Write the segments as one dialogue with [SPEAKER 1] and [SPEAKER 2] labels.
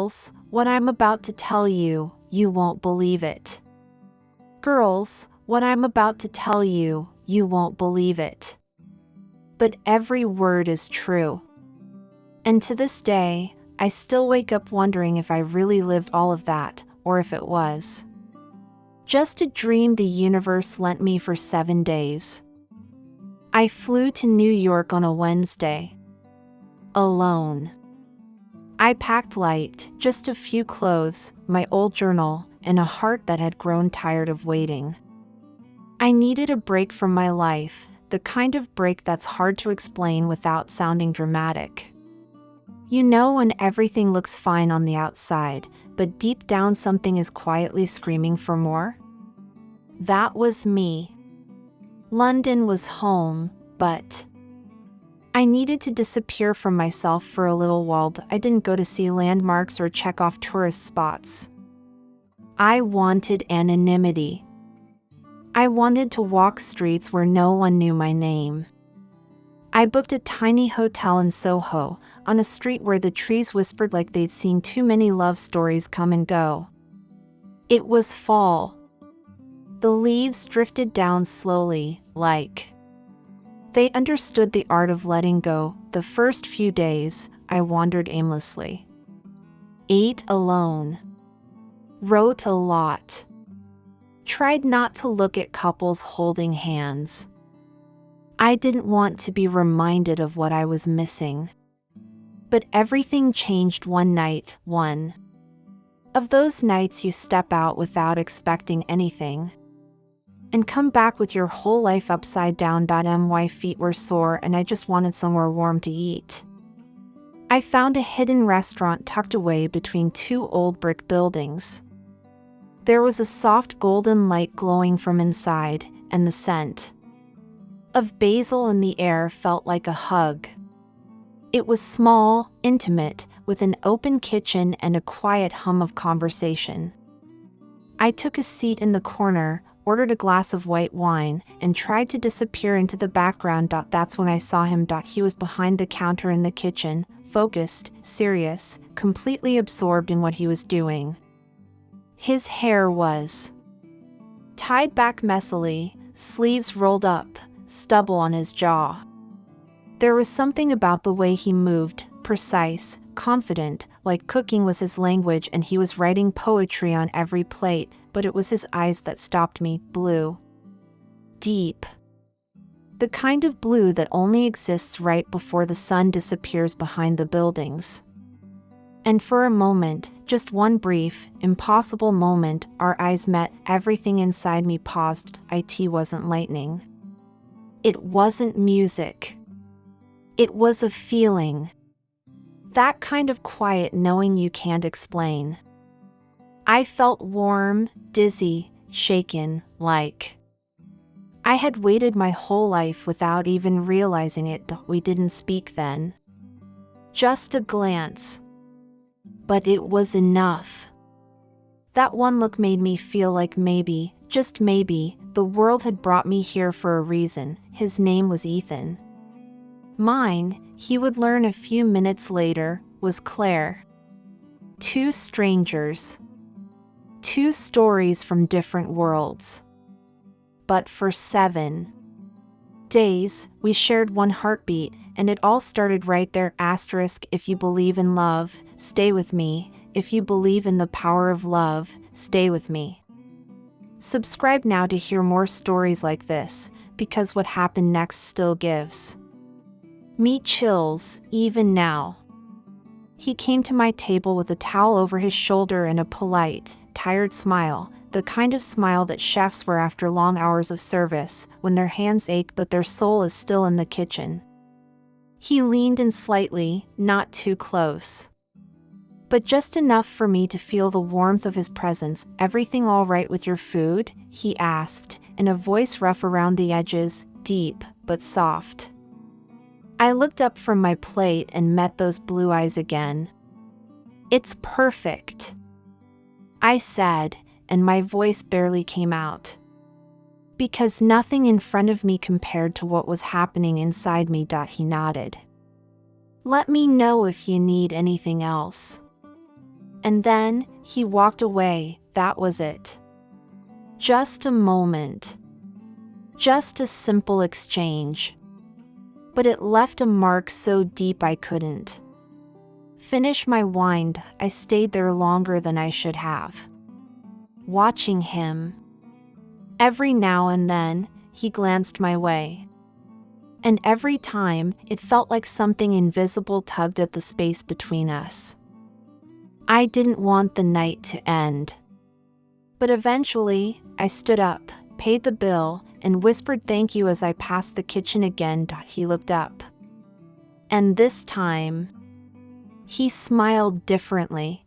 [SPEAKER 1] Girls, what I'm about to tell you, you won't believe it. Girls, what I'm about to tell you, you won't believe it. But every word is true. And to this day, I still wake up wondering if I really lived all of that, or if it was just a dream the universe lent me for 7 days. I flew to New York on a Wednesday. Alone. I packed light, just a few clothes, my old journal, and a heart that had grown tired of waiting. I needed a break from my life, the kind of break that's hard to explain without sounding dramatic. You know when everything looks fine on the outside, but deep down something is quietly screaming for more? That was me. London was home, but I needed to disappear from myself for a little while. I didn't go to see landmarks or check off tourist spots. I wanted anonymity. I wanted to walk streets where no one knew my name. I booked a tiny hotel in Soho, on a street where the trees whispered like they'd seen too many love stories come and go. It was fall. The leaves drifted down slowly, like they understood the art of letting go. The first few days, I wandered aimlessly. Ate alone. Wrote a lot. Tried not to look at couples holding hands. I didn't want to be reminded of what I was missing. But everything changed one night, one of those nights you step out without expecting anything and come back with your whole life upside down. My feet were sore and I just wanted somewhere warm to eat. I found a hidden restaurant tucked away between 2 old brick buildings. There was a soft golden light glowing from inside, and the scent of basil in the air felt like a hug. It was small, intimate, with an open kitchen and a quiet hum of conversation. I took a seat in the corner, ordered a glass of white wine, and tried to disappear into the background. That's when I saw him. He was behind the counter in the kitchen, focused, serious, completely absorbed in what he was doing. His hair was tied back messily, sleeves rolled up, stubble on his jaw. There was something about the way he moved, precise, confident, like cooking was his language and he was writing poetry on every plate, but it was his eyes that stopped me, blue. Deep. The kind of blue that only exists right before the sun disappears behind the buildings. And for a moment, just one brief, impossible moment, our eyes met. Everything inside me paused. It wasn't lightning. It wasn't music. It was a feeling. That kind of quiet knowing you can't explain. I felt warm, dizzy, shaken, like I had waited my whole life without even realizing it. We didn't speak then. Just a glance. But it was enough. That one look made me feel like maybe, just maybe, the world had brought me here for a reason. His name was Ethan. Mine, he would learn a few minutes later, was Claire. 2 strangers. 2 stories from different worlds. But for 7 days, we shared one heartbeat, and it all started right there. If you believe in love, stay with me. If you believe in the power of love, stay with me. Subscribe now to hear more stories like this, because what happened next still gives me chills, even now. He came to my table with a towel over his shoulder and a polite, tired smile, the kind of smile that chefs wear after long hours of service, when their hands ache but their soul is still in the kitchen. He leaned in slightly, not too close, but just enough for me to feel the warmth of his presence. Everything all right with your food? He asked, in a voice rough around the edges, deep, but soft. I looked up from my plate and met those blue eyes again. It's perfect, I said, and my voice barely came out. Because nothing in front of me compared to what was happening inside me. He nodded. Let me know if you need anything else. And then he walked away. That was it. Just a moment. Just a simple exchange. But it left a mark so deep I couldn't finish my wine. I stayed there longer than I should have, watching him. Every now and then, he glanced my way. And every time, it felt like something invisible tugged at the space between us. I didn't want the night to end. But eventually, I stood up, paid the bill, and whispered thank you as I passed the kitchen again. He looked up. And this time, he smiled differently.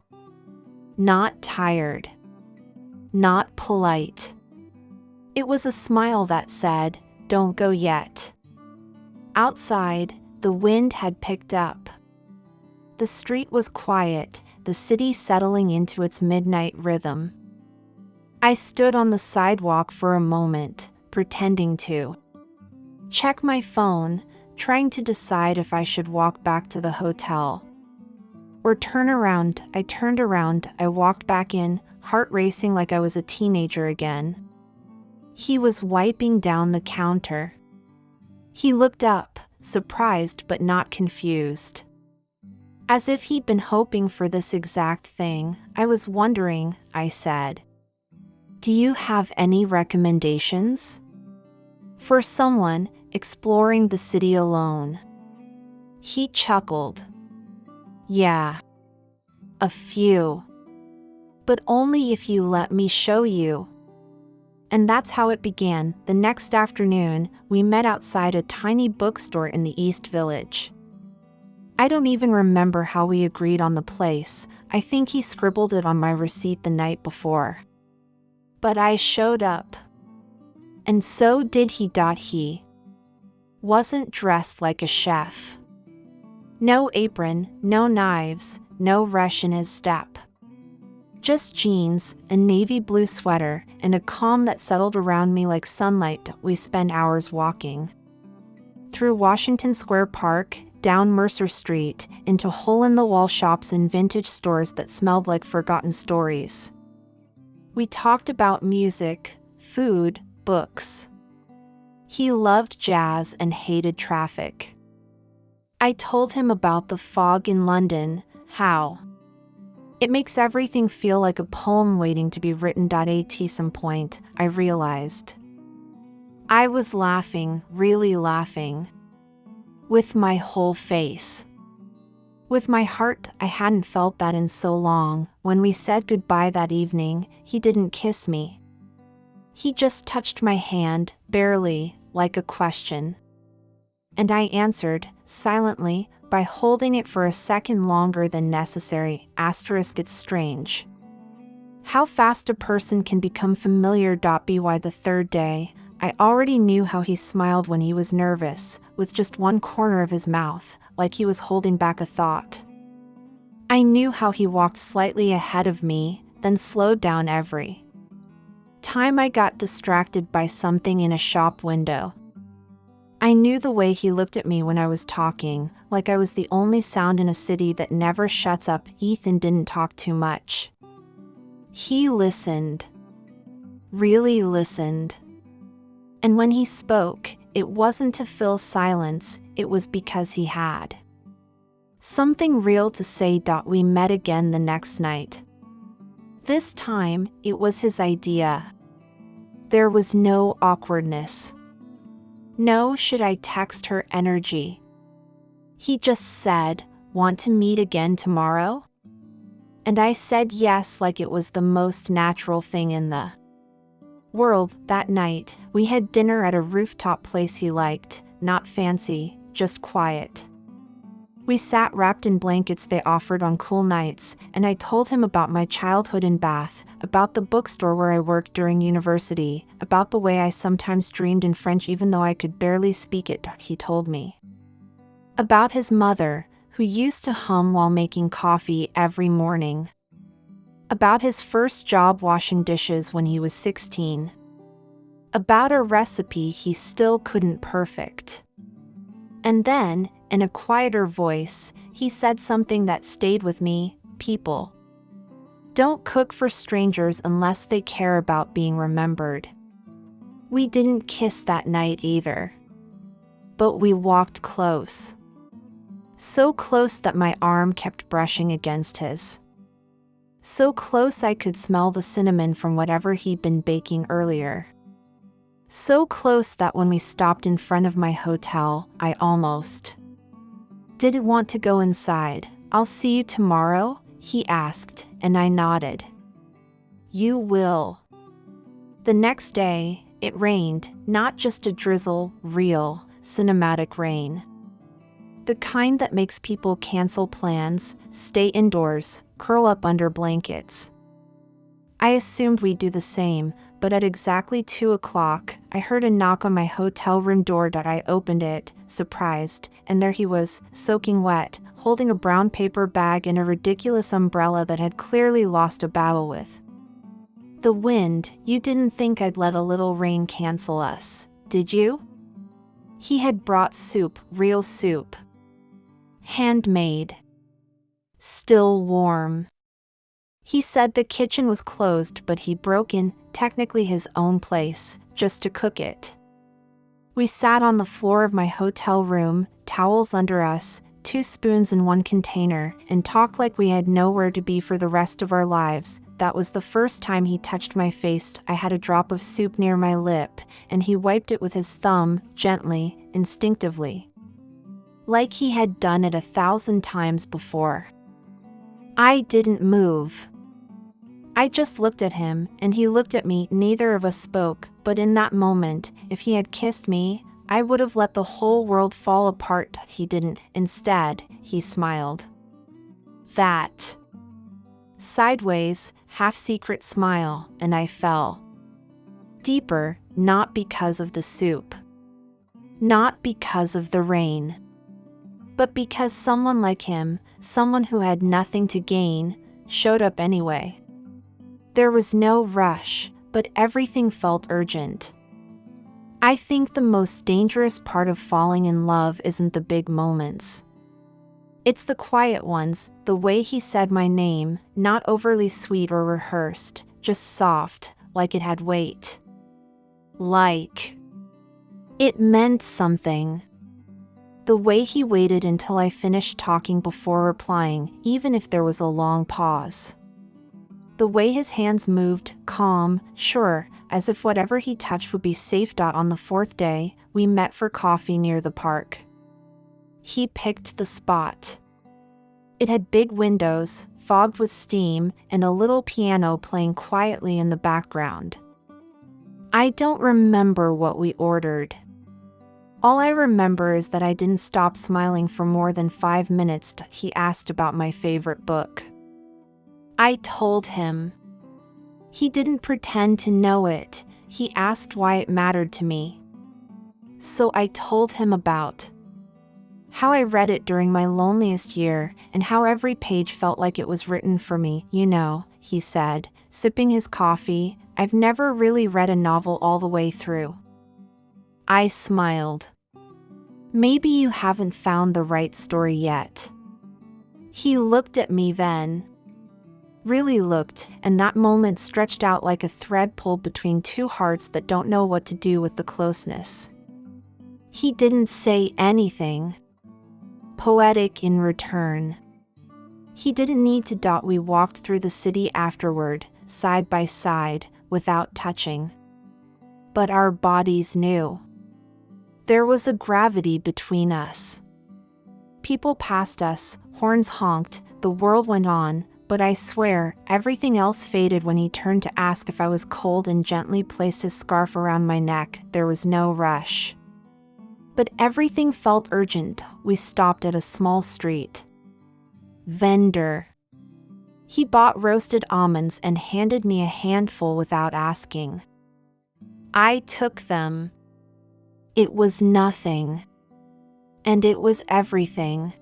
[SPEAKER 1] Not tired. Not polite. It was a smile that said, "Don't go yet." Outside, the wind had picked up. The street was quiet, the city settling into its midnight rhythm. I stood on the sidewalk for a moment, pretending to check my phone, trying to decide if I should walk back to the hotel or turn around. I turned around, I walked back in, heart racing like I was a teenager again. He was wiping down the counter. He looked up, surprised but not confused. As if he'd been hoping for this exact thing. I was wondering, I said. Do you have any recommendations for someone exploring the city alone? He chuckled. Yeah, a few. But only if you let me show you. And that's how it began. The next afternoon, we met outside a tiny bookstore in the East Village. I don't even remember how we agreed on the place. I think he scribbled it on my receipt the night before. But I showed up. And so did he. He wasn't dressed like a chef. No apron, no knives, no rush in his step. Just jeans, a navy blue sweater, and a calm that settled around me like sunlight. We spent hours walking through Washington Square Park, down Mercer Street, into hole-in-the-wall shops and vintage stores that smelled like forgotten stories. We talked about music, food, books. He loved jazz and hated traffic. I told him about the fog in London, how it makes everything feel like a poem waiting to be written. At some point, I realized I was laughing, really laughing, with my whole face. With my heart. I hadn't felt that in so long. When we said goodbye that evening, he didn't kiss me. He just touched my hand, barely, like a question. And I answered, silently, by holding it for a second longer than necessary. It's strange how fast a person can become familiar. By the third day, I already knew how he smiled when he was nervous, with just one corner of his mouth, like he was holding back a thought. I knew how he walked slightly ahead of me, then slowed down every time I got distracted by something in a shop window. I knew the way he looked at me when I was talking, like I was the only sound in a city that never shuts up. Ethan didn't talk too much. He listened. Really listened. And when he spoke, it wasn't to fill silence, it was because he had something real to say. We met again the next night. This time, it was his idea. There was no awkwardness. No should I text her energy. He just said, "Want to meet again tomorrow?" And I said yes, like it was the most natural thing in the world. That night, we had dinner at a rooftop place he liked, not fancy, just quiet. We sat wrapped in blankets they offered on cool nights, and I told him about my childhood in Bath, about the bookstore where I worked during university, about the way I sometimes dreamed in French even though I could barely speak it. He told me about his mother, who used to hum while making coffee every morning. About his first job washing dishes when he was 16. About a recipe he still couldn't perfect. And then, in a quieter voice, he said something that stayed with me: people Don't cook for strangers unless they care about being remembered. We didn't kiss that night either. But we walked close. So close that my arm kept brushing against his. So close I could smell the cinnamon from whatever he'd been baking earlier. So close that when we stopped in front of my hotel, I almost didn't want to go inside. "I'll see you tomorrow?" he asked, and I nodded. "You will." The next day, it rained, not just a drizzle, real, cinematic rain. The kind that makes people cancel plans, stay indoors, curl up under blankets. I assumed we'd do the same, but at exactly 2 o'clock, I heard a knock on my hotel room door. I opened it, surprised, and there he was, soaking wet, holding a brown paper bag and a ridiculous umbrella that had clearly lost a battle with the wind. "You didn't think I'd let a little rain cancel us, did you?" He had brought soup, real soup. Handmade. Still warm. He said the kitchen was closed, but he broke in, technically his own place, just to cook it. We sat on the floor of my hotel room, towels under us, 2 spoons in one container, and talked like we had nowhere to be for the rest of our lives. That was the first time he touched my face. I had a drop of soup near my lip, and he wiped it with his thumb, gently, instinctively. Like he had done it 1,000 times before. I didn't move. I just looked at him, and he looked at me. Neither of us spoke, but in that moment, if he had kissed me, I would have let the whole world fall apart. He didn't. Instead, he smiled. That sideways, half-secret smile, and I fell deeper, not because of the soup, not because of the rain, but because someone like him, someone who had nothing to gain, showed up anyway. There was no rush, but everything felt urgent. I think the most dangerous part of falling in love isn't the big moments. It's the quiet ones, the way he said my name, not overly sweet or rehearsed, just soft, like it had weight. Like it meant something. The way he waited until I finished talking before replying, even if there was a long pause. The way his hands moved, calm, sure, as if whatever he touched would be safe. On the 4th day, we met for coffee near the park. He picked the spot. It had big windows, fogged with steam, and a little piano playing quietly in the background. I don't remember what we ordered. All I remember is that I didn't stop smiling for more than 5 minutes. He asked about my favorite book. I told him. He didn't pretend to know it. He asked why it mattered to me. So I told him about how I read it during my loneliest year, and how every page felt like it was written for me. "You know," he said, sipping his coffee, "I've never really read a novel all the way through." I smiled. "Maybe you haven't found the right story yet." He looked at me then. Really looked, and that moment stretched out like a thread pulled between 2 hearts that don't know what to do with the closeness. He didn't say anything poetic in return. He didn't need to. We walked through the city afterward, side by side, without touching. But our bodies knew. There was a gravity between us. People passed us, horns honked, the world went on, but I swear, everything else faded when he turned to ask if I was cold and gently placed his scarf around my neck. There was no rush. But everything felt urgent. We stopped at a small street vendor. He bought roasted almonds and handed me a handful without asking. I took them. It was nothing. And it was everything.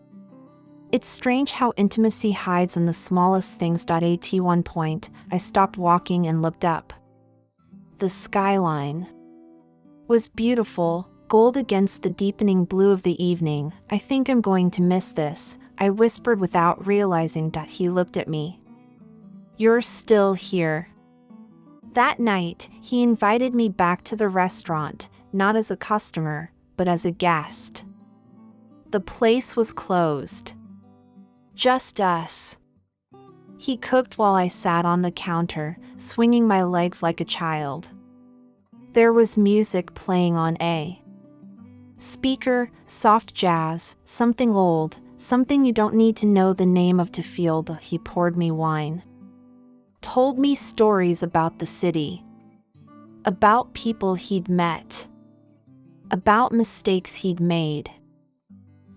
[SPEAKER 1] It's strange how intimacy hides in the smallest things. At one point, I stopped walking and looked up. The skyline was beautiful, gold against the deepening blue of the evening. "I think I'm going to miss this," I whispered without realizing that he looked at me. You're still here. That night, he invited me back to the restaurant, not as a customer, but as a guest. The place was closed. Just us. He cooked while I sat on the counter, swinging my legs like a child. There was music playing on a speaker, soft jazz, something old, something you don't need to know the name of to feel. He poured me wine. Told me stories about the city. About people he'd met. About mistakes he'd made.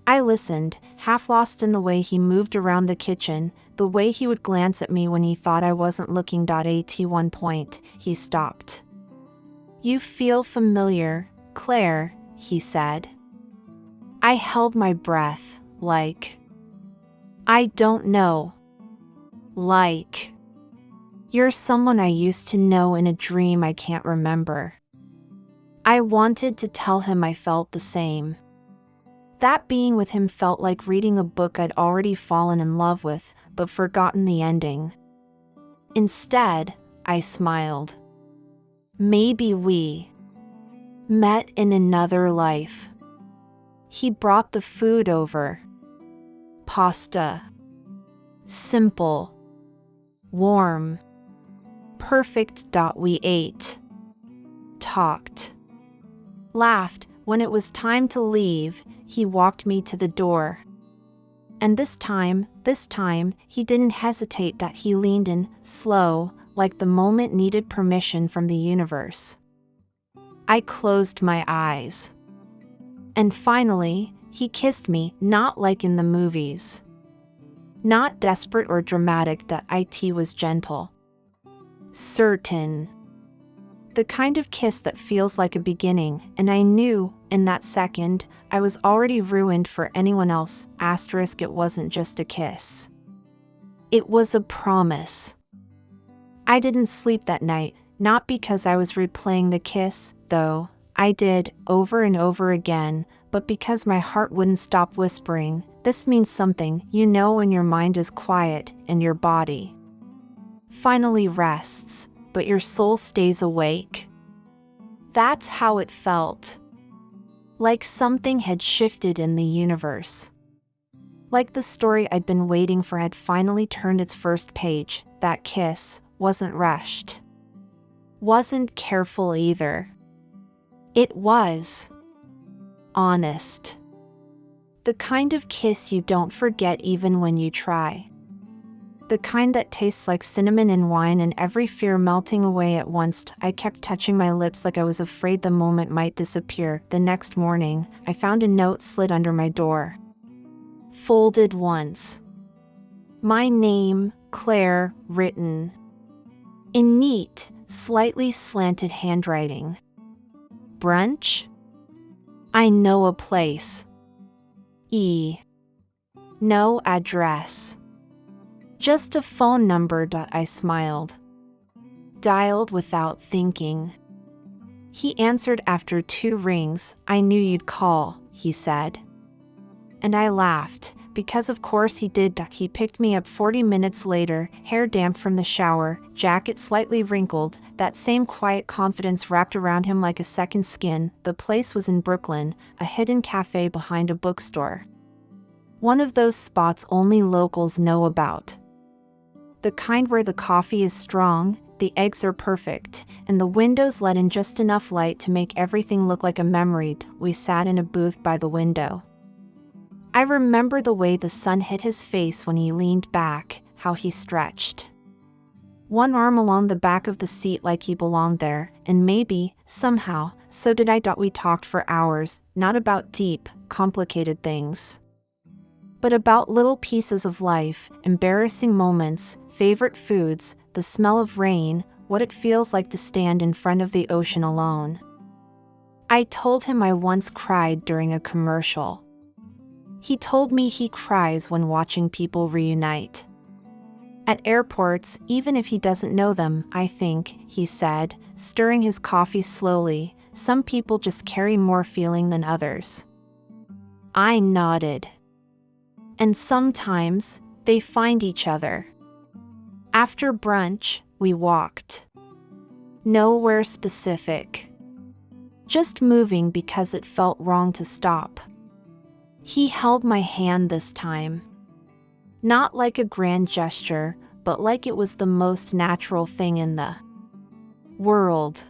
[SPEAKER 1] I listened, half lost in the way he moved around the kitchen, the way he would glance at me when he thought I wasn't looking. At one point, he stopped. You feel familiar, Claire, he said. I held my breath, like, I don't know. Like, you're someone I used to know in a dream I can't remember. I wanted to tell him I felt the same. That being with him felt like reading a book I'd already fallen in love with, but forgotten the ending. Instead, I smiled. Maybe we met in another life. He brought the food over. Pasta. Simple. Warm. Perfect. We ate. Talked. Laughed. When it was time to leave, he walked me to the door. And this time, he didn't hesitate. He leaned in, slow, like the moment needed permission from the universe. I closed my eyes. And finally, he kissed me, not like in the movies. Not desperate or dramatic. It was gentle. Certain. The kind of kiss that feels like a beginning, and I knew, in that second, I was already ruined for anyone else. It wasn't just a kiss. It was a promise. I didn't sleep that night, not because I was replaying the kiss, though I did, over and over again, but because my heart wouldn't stop whispering, this means something, when your mind is quiet, and your body finally rests, but your soul stays awake. That's how it felt. Like something had shifted in the universe. Like the story I'd been waiting for had finally turned its first page. That kiss wasn't rushed. Wasn't careful either. It was honest. The kind of kiss you don't forget even when you try. The kind that tastes like cinnamon and wine and every fear melting away at once. I kept touching my lips like I was afraid the moment might disappear. The next morning, I found a note slid under my door. Folded once. My name, Claire, written in neat, slightly slanted handwriting. Brunch? I know a place. No address. Just a phone number. I smiled. Dialed without thinking. He answered after 2 rings. I knew you'd call, he said. And I laughed, because of course he did. He picked me up 40 minutes later, hair damp from the shower, jacket slightly wrinkled, that same quiet confidence wrapped around him like a second skin. The place was in Brooklyn, a hidden cafe behind a bookstore. One of those spots only locals know about. The kind where the coffee is strong, the eggs are perfect, and the windows let in just enough light to make everything look like a memory. We sat in a booth by the window. I remember the way the sun hit his face when he leaned back, how he stretched one arm along the back of the seat like he belonged there, and maybe, somehow, so did I. We talked for hours, not about deep, complicated things, but about little pieces of life, embarrassing moments, favorite foods, the smell of rain, what it feels like to stand in front of the ocean alone. I told him I once cried during a commercial. He told me he cries when watching people reunite. At airports, even if he doesn't know them, I think, he said, stirring his coffee slowly, some people just carry more feeling than others. I nodded. And sometimes, they find each other. After brunch, we walked. Nowhere specific. Just moving because it felt wrong to stop. He held my hand this time. Not like a grand gesture, but like it was the most natural thing in the world.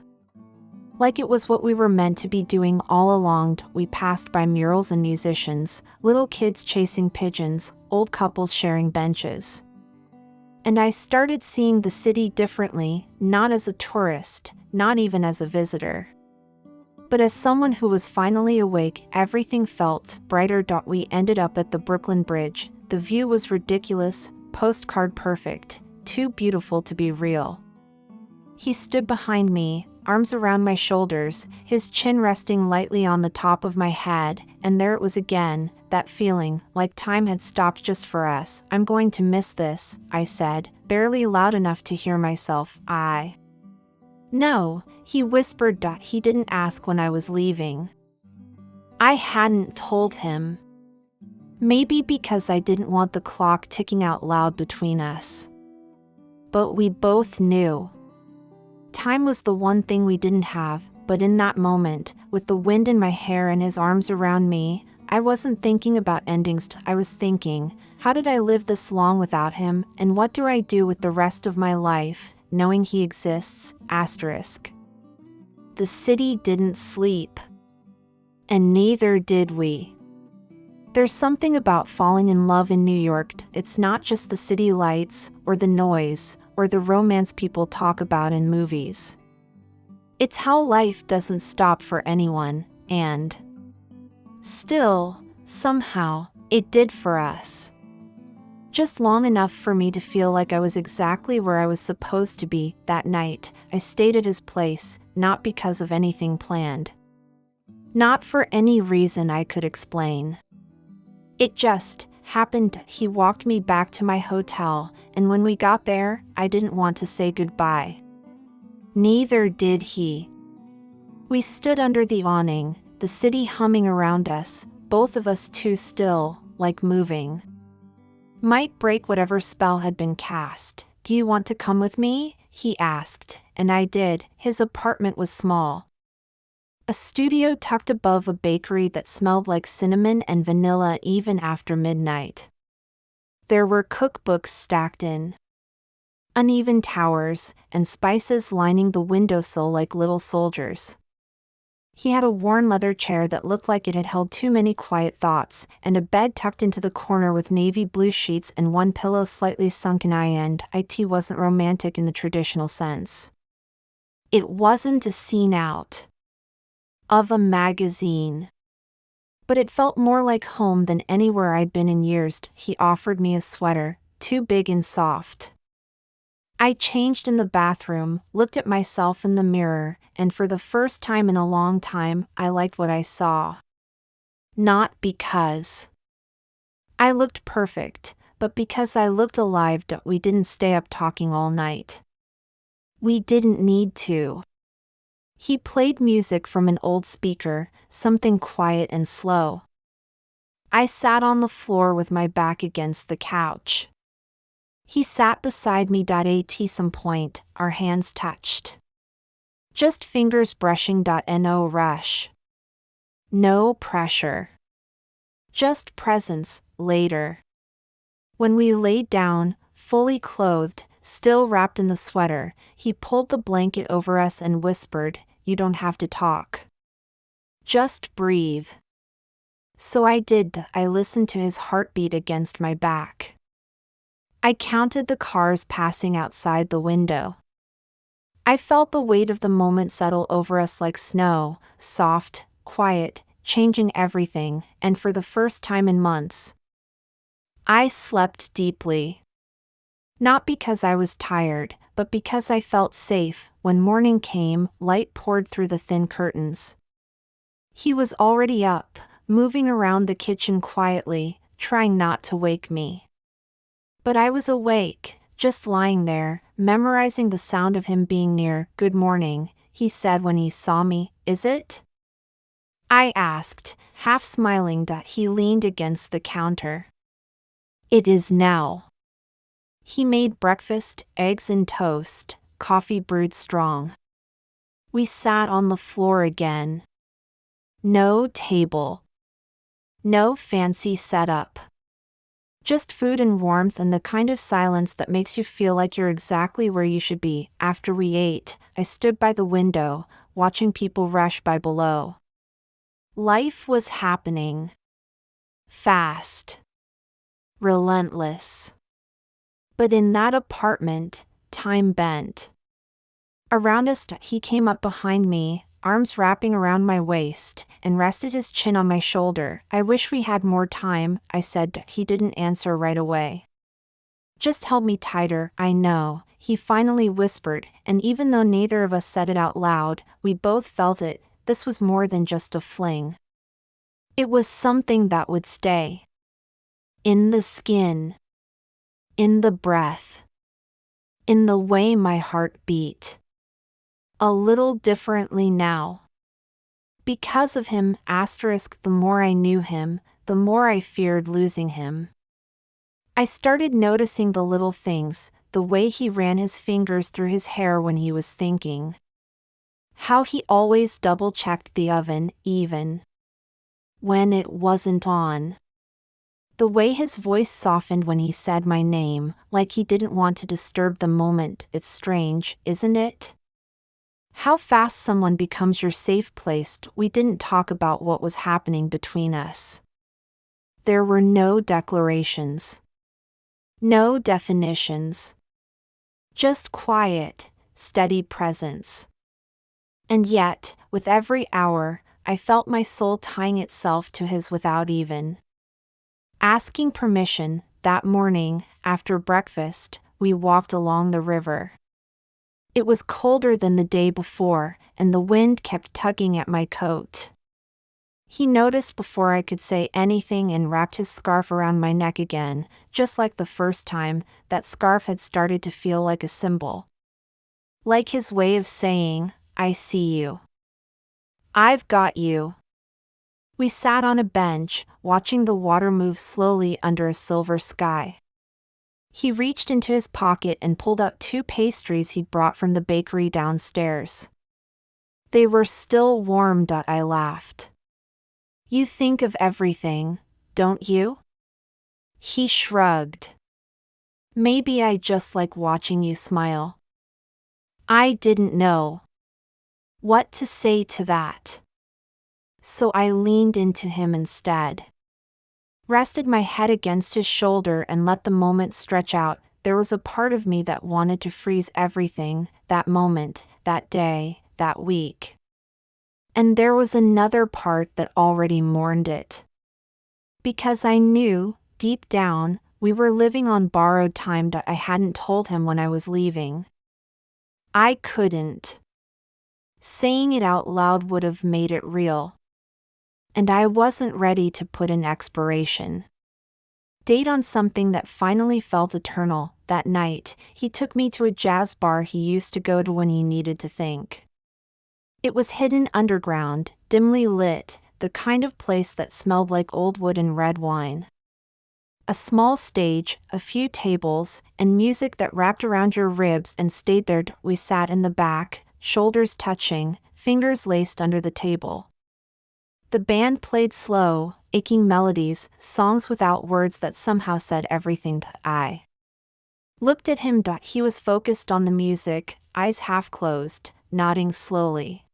[SPEAKER 1] Like it was what we were meant to be doing all along. We passed by murals and musicians, little kids chasing pigeons, old couples sharing benches. And I started seeing the city differently, not as a tourist, not even as a visitor. But as someone who was finally awake, everything felt brighter. We ended up at the Brooklyn Bridge. The view was ridiculous, postcard perfect, too beautiful to be real. He stood behind me, arms around my shoulders, his chin resting lightly on the top of my head, and there it was again, that feeling, like time had stopped just for us. "I'm going to miss this," I said, barely loud enough to hear myself. "No," he whispered. He didn't ask when I was leaving. I hadn't told him. Maybe because I didn't want the clock ticking out loud between us. But we both knew. Time was the one thing we didn't have, but in that moment, with the wind in my hair and his arms around me, I wasn't thinking about endings. I was thinking, how did I live this long without him, and what do I do with the rest of my life, knowing he exists? The city didn't sleep. And neither did we. There's something about falling in love in New York. It's not just the city lights, or the noise, or the romance people talk about in movies. It's how life doesn't stop for anyone, and still, somehow, it did for us. Just long enough for me to feel like I was exactly where I was supposed to be. That night, I stayed at his place, not because of anything planned. Not for any reason I could explain. It just happened. He walked me back to my hotel, and when we got there, I didn't want to say goodbye. Neither did he. We stood under the awning, the city humming around us, both of us too still, like moving. Might break whatever spell had been cast. "Do you want to come with me?" he asked, and I did. His apartment was small. A studio tucked above a bakery that smelled like cinnamon and vanilla even after midnight. There were cookbooks stacked in uneven towers, and spices lining the windowsill like little soldiers. He had a worn leather chair that looked like it had held too many quiet thoughts, and a bed tucked into the corner with navy blue sheets and one pillow slightly sunken. It wasn't romantic in the traditional sense. It wasn't a scene out of a magazine. But it felt more like home than anywhere I'd been in years. He offered me a sweater, too big and soft. I changed in the bathroom, looked at myself in the mirror, and for the first time in a long time, I liked what I saw. Not because I looked perfect, but because I looked alive. We didn't stay up talking all night. We didn't need to. He played music from an old speaker, something quiet and slow. I sat on the floor with my back against the couch. He sat beside me. At some point, our hands touched. Just fingers brushing. No rush. No pressure. Just presence. Later, when we laid down, fully clothed, still wrapped in the sweater, he pulled the blanket over us and whispered, "You don't have to talk. Just breathe." So I did. I listened to his heartbeat against my back. I counted the cars passing outside the window. I felt the weight of the moment settle over us like snow, soft, quiet, changing everything, and for the first time in months, I slept deeply. Not because I was tired, but because I felt safe. When morning came, light poured through the thin curtains. He was already up, moving around the kitchen quietly, trying not to wake me. But I was awake, just lying there, memorizing the sound of him being near. "Good morning," he said when he saw me. "Is it?" I asked, half smiling. He leaned against the counter. "It is now." He made breakfast, eggs and toast, coffee brewed strong. We sat on the floor again. No table. No fancy setup. Just food and warmth and the kind of silence that makes you feel like you're exactly where you should be. After we ate, I stood by the window, watching people rush by below. Life was happening. Fast. Relentless. But in that apartment, time bent. Around us, he came up behind me, arms wrapping around my waist, and rested his chin on my shoulder. I wish we had more time, I said. He didn't answer right away. Just held me tighter, I know, he finally whispered, and even though neither of us said it out loud, we both felt it. This was more than just a fling. It was something that would stay. In the skin. In the breath. In the way my heart beat. A little differently now. Because of him, the more I knew him, the more I feared losing him. I started noticing the little things, the way he ran his fingers through his hair when he was thinking. How he always double-checked the oven, even when it wasn't on. The way his voice softened when he said my name, like he didn't want to disturb the moment. It's strange, isn't it? How fast someone becomes your safe place. We didn't talk about what was happening between us. There were no declarations. No definitions. Just quiet, steady presence. And yet, with every hour, I felt my soul tying itself to his without even asking permission. That morning, after breakfast, we walked along the river. It was colder than the day before, and the wind kept tugging at my coat. He noticed before I could say anything and wrapped his scarf around my neck again, just like the first time. That scarf had started to feel like a symbol. Like his way of saying, I see you. I've got you. We sat on a bench, watching the water move slowly under a silver sky. He reached into his pocket and pulled out 2 pastries he'd brought from the bakery downstairs. They were still warm. I laughed. You think of everything, don't you? He shrugged. Maybe I just like watching you smile. I didn't know what to say to that. So I leaned into him instead. Rested my head against his shoulder and let the moment stretch out. There was a part of me that wanted to freeze everything, that moment, that day, that week. And there was another part that already mourned it. Because I knew, deep down, we were living on borrowed time. I hadn't told him when I was leaving. I couldn't. Saying it out loud would have made it real. And I wasn't ready to put an expiration date on something that finally felt eternal. That night, he took me to a jazz bar he used to go to when he needed to think. It was hidden underground, dimly lit, the kind of place that smelled like old wood and red wine. A small stage, a few tables, and music that wrapped around your ribs and stayed there. We sat in the back, shoulders touching, fingers laced under the table. The band played slow, aching melodies, songs without words that somehow said everything. I looked at him. He was focused on the music, eyes half closed, nodding slowly.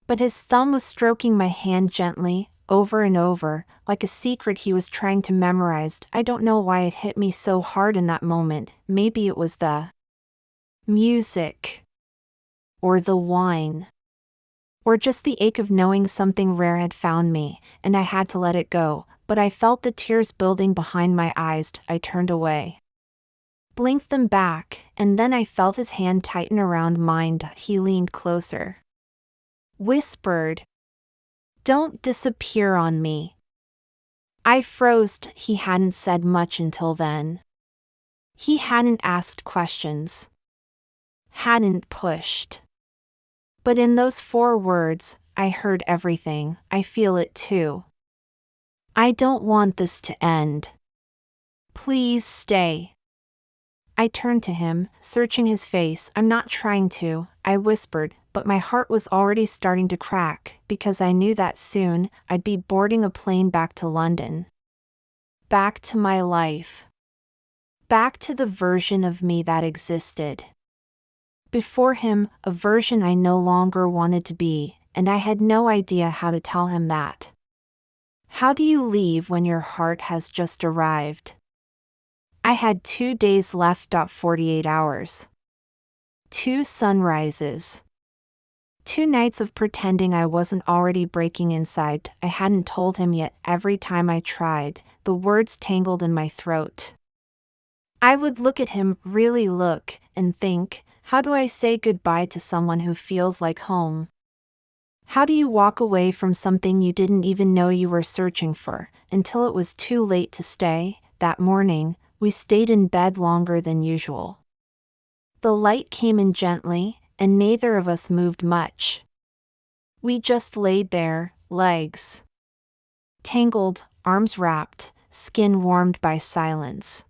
[SPEAKER 1] But his thumb was stroking my hand gently, over and over, like a secret he was trying to memorize. I don't know why it hit me so hard in that moment. Maybe it was the music, or the wine, or just the ache of knowing something rare had found me, and I had to let it go. But I felt the tears building behind my eyes. I turned away, blinked them back, and then I felt his hand tighten around mine. He leaned closer, whispered, "Don't disappear on me." I froze. He hadn't said much until then. He hadn't asked questions, hadn't pushed. But in those 4 words, I heard everything. I feel it too. I don't want this to end. Please stay. I turned to him, searching his face. "I'm not trying to," I whispered, but my heart was already starting to crack, because I knew that soon, I'd be boarding a plane back to London. Back to my life. Back to the version of me that existed. Before him, a version I no longer wanted to be, and I had no idea how to tell him that. How do you leave when your heart has just arrived? I had 2 days left. 48 hours. 2 sunrises. 2 nights of pretending I wasn't already breaking inside. I hadn't told him yet. Every time I tried, the words tangled in my throat. I would look at him, really look, and think, how do I say goodbye to someone who feels like home? How do you walk away from something you didn't even know you were searching for, until it was too late to stay? That morning, we stayed in bed longer than usual. The light came in gently, and neither of us moved much. We just laid there, legs tangled, arms wrapped, skin warmed by silence.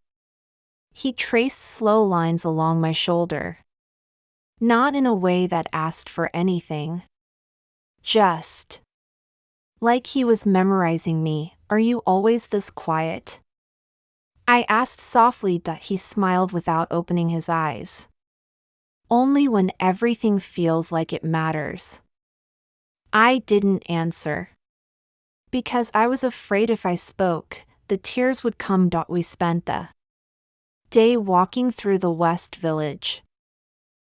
[SPEAKER 1] He traced slow lines along my shoulder. Not in a way that asked for anything. Just like he was memorizing me. "Are you always this quiet?" I asked softly. He smiled without opening his eyes. "Only when everything feels like it matters." I didn't answer. Because I was afraid if I spoke, the tears would come. We spent the day walking through the West Village.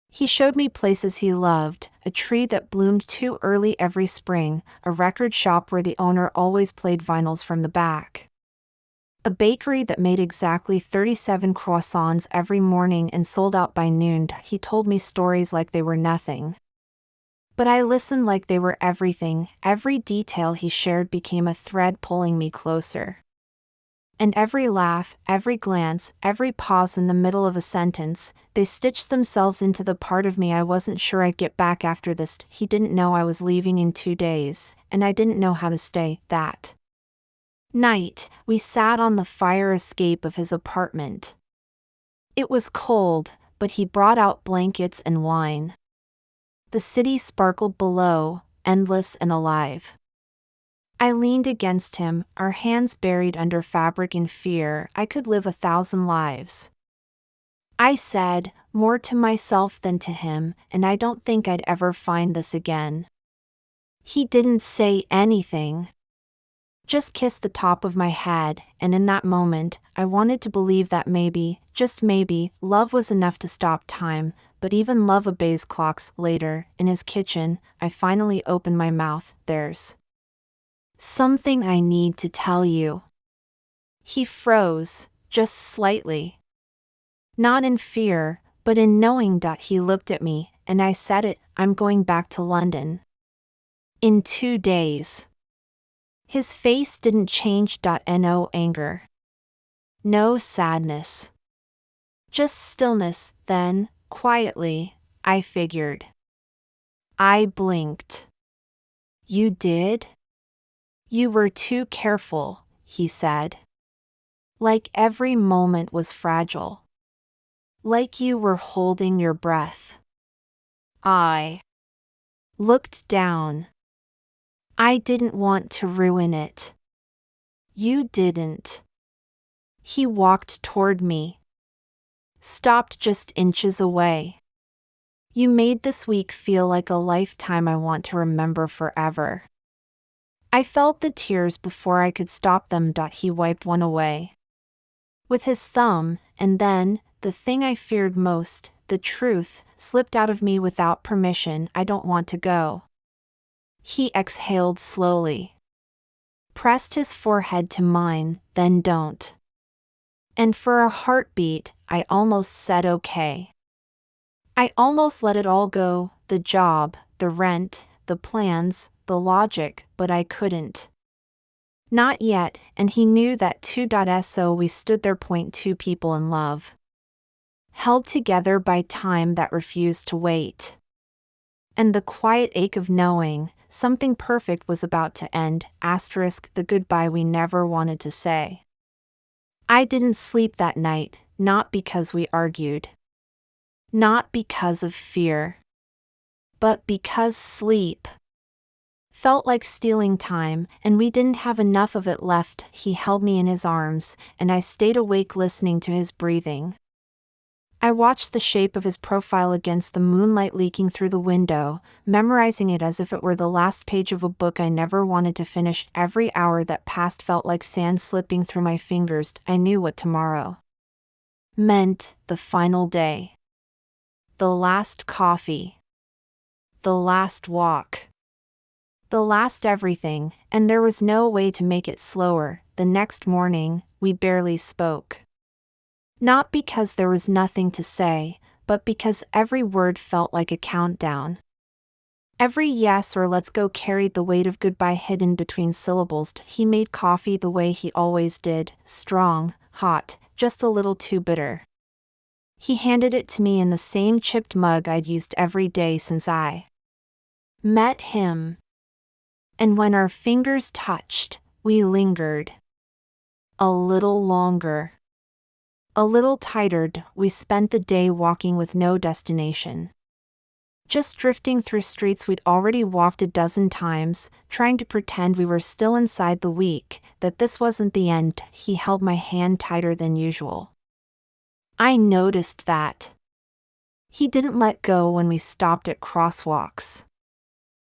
[SPEAKER 1] He showed me places he loved, a tree that bloomed too early every spring, a record shop where the owner always played vinyls from the back, a bakery that made exactly 37 croissants every morning and sold out by noon. He told me stories like they were nothing. But I listened like they were everything. Every detail he shared became a thread pulling me closer. And every laugh, every glance, every pause in the middle of a sentence, they stitched themselves into the part of me I wasn't sure I'd get back after this. He didn't know I was leaving in 2 days, and I didn't know how to stay. That night, we sat on the fire escape of his apartment. It was cold, but he brought out blankets and wine. The city sparkled below, endless and alive. I leaned against him, our hands buried under fabric. In fear, I could live 1,000 lives. I said, more to myself than to him, and I don't think I'd ever find this again. He didn't say anything. Just kissed the top of my head, and in that moment, I wanted to believe that maybe, just maybe, love was enough to stop time, but even love obeys clocks. Later, in his kitchen, I finally opened my mouth. "There's something I need to tell you." He froze, just slightly. Not in fear, but in knowing. He looked at me, and I said it, "I'm going back to London. In 2 days. His face didn't change. No anger. No sadness. Just stillness. Then, quietly, I figured. I blinked. "You did? You were too careful," he said. "Like every moment was fragile. Like you were holding your breath." I looked down. "I didn't want to ruin it." "You didn't." He walked toward me. Stopped just inches away. "You made this week feel like a lifetime I want to remember forever." I felt the tears before I could stop them. He wiped one away with his thumb, and then, the thing I feared most, the truth, slipped out of me without permission. "I don't want to go." He exhaled slowly. Pressed his forehead to mine. "Then don't." And for a heartbeat, I almost said okay. I almost let it all go, the job, the rent, the plans, the logic, but I couldn't. Not yet, and he knew that too. So we stood there. 2 people in love. Held together by time that refused to wait. And the quiet ache of knowing, something perfect was about to end, *, the goodbye we never wanted to say. I didn't sleep that night, not because we argued. Not because of fear. But because sleep felt like stealing time, and we didn't have enough of it left. He held me in his arms, and I stayed awake listening to his breathing. I watched the shape of his profile against the moonlight leaking through the window, memorizing it as if it were the last page of a book I never wanted to finish. Every hour that passed felt like sand slipping through my fingers. I knew what tomorrow meant: the final day, the last coffee, the last walk, the last everything, and there was no way to make it slower. The next morning, we barely spoke. Not because there was nothing to say, but because every word felt like a countdown. Every yes or let's go carried the weight of goodbye hidden between syllables. He made coffee the way he always did, strong, hot, just a little too bitter. He handed it to me in the same chipped mug I'd used every day since I met him. And when our fingers touched, we lingered. A little longer. A little tighter. We spent the day walking with no destination. Just drifting through streets we'd already walked a dozen times, trying to pretend we were still inside the week, that this wasn't the end. He held my hand tighter than usual. I noticed that. He didn't let go when we stopped at crosswalks